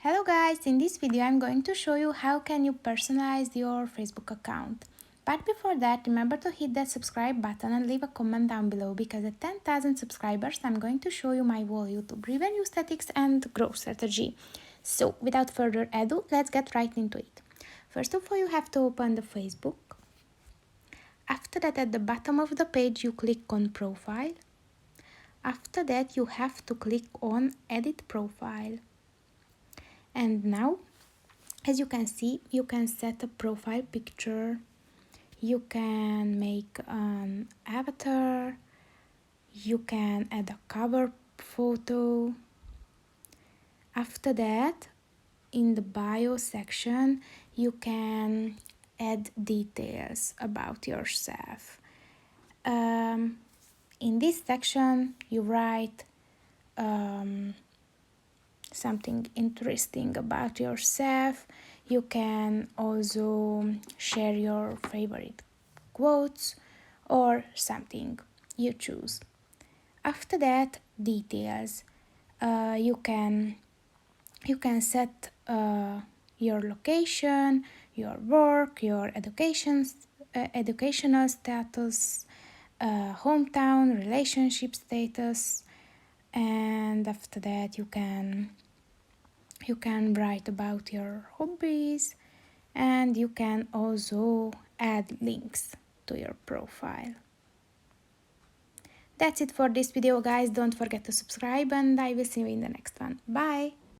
Hello guys, in this video I'm going to show you how can you personalize your Facebook account. But before that, remember to hit that subscribe button and leave a comment down below because at 10,000 subscribers I'm going to show you my whole YouTube revenue statistics and growth strategy. So without further ado, let's get right into it. First of all, you have to open the Facebook. After that, at the bottom of the page you click on profile. After that you have to click on edit profile. And now, as you can see, you can set a profile picture, you can make an avatar, you can add a cover photo. After that, in the bio section, you can add details about yourself. In this section, you write something interesting about yourself. You can also share your favorite quotes or something you choose. After that, details. You can set your location, your work, your educational status, hometown, relationship status, and after that you can write about your hobbies, and you can also add links to your profile. That's it for this video guys. Don't forget to subscribe and I will see you in the next one. Bye!